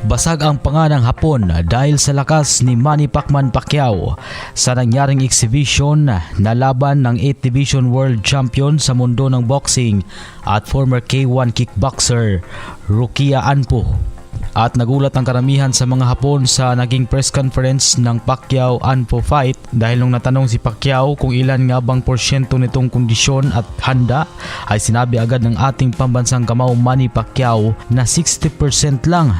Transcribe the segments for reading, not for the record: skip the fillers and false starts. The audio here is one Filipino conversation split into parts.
Basag ang panga ng Hapon dahil sa lakas ni Manny Pacquiao sa nangyaring exhibition na laban ng 8th Division World Champion sa mundo ng boxing at former K1 kickboxer Rukia Anpo. At nagulat ang karamihan sa mga Hapon sa naging press conference ng Pacquiao-Anpo fight dahil nung natanong si Pacquiao kung ilan nga bang porsyento nitong kondisyon at handa, ay sinabi agad ng ating pambansang kamao Manny Pacquiao na 60% lang.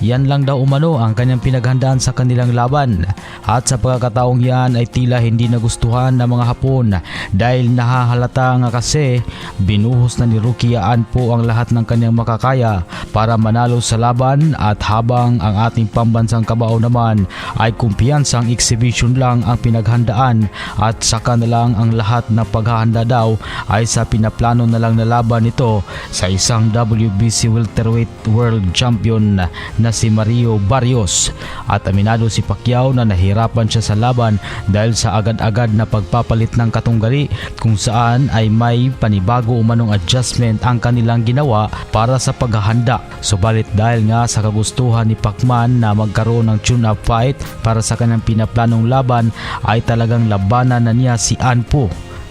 Yan lang daw umano ang kanyang pinaghandaan sa kanilang laban, at sa pagkakataong yan ay tila hindi nagustuhan ng mga Hapon dahil nahahalata nga kasi binuhos na ni Rukia Anpo ang lahat ng kanyang makakaya para manalo sa laban, at habang ang ating pambansang kabao naman ay kumpiyansang exhibition lang ang pinaghandaan at saka na lang ang lahat na paghahanda daw ay sa pinaplano na lang na laban nito sa isang WBC welterweight world champion na si Mario Barrios. At aminado si Pacquiao na nahirapan siya sa laban dahil sa agad-agad na pagpapalit ng katunggali kung saan ay may panibago umanong adjustment ang kanilang ginawa para sa paghahanda. Subalit dahil nga sa kagustuhan ni Pacman na magkaroon ng tune-up fight para sa kanyang pinaplanong laban ay talagang labanan na niya si Anpo.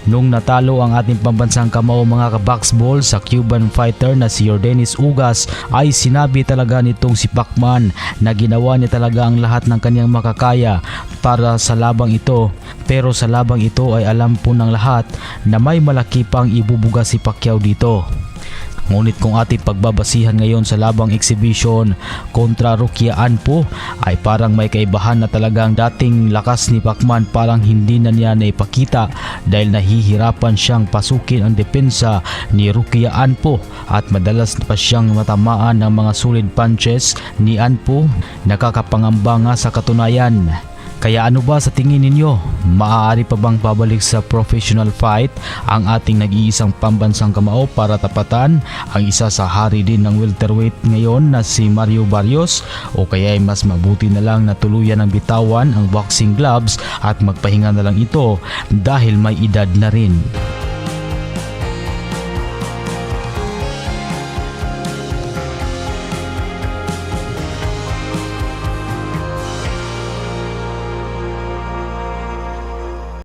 Nung natalo ang ating pambansang kamao mga kaboxball sa Cuban fighter na si Yordenis Ugas, ay sinabi talaga nitong si Pacman na ginawa niya talaga ang lahat ng kanyang makakaya para sa labang ito. Pero sa labang ito ay alam po ng lahat na may malaki pang ibubuga si Pacquiao dito. Ngunit kung ating pagbabasihan ngayon sa labang exhibition kontra Rukia Anpo ay parang may kaibahan na talagang dating lakas ni Pacman parang hindi na niya naipakita dahil nahihirapan siyang pasukin ang depensa ni Rukia Anpo at madalas pa siyang matamaan ng mga solid punches ni Anpo. Nakakapangamba nga sa katunayan. Kaya ano ba sa tingin ninyo? Maaari pa bang babalik sa professional fight ang ating nag-iisang pambansang kamao para tapatan ang isa sa hari din ng welterweight ngayon na si Mario Barrios? O kaya ay mas mabuti na lang na tuluyan ng bitawan ang boxing gloves at magpahinga na lang ito dahil may edad na rin?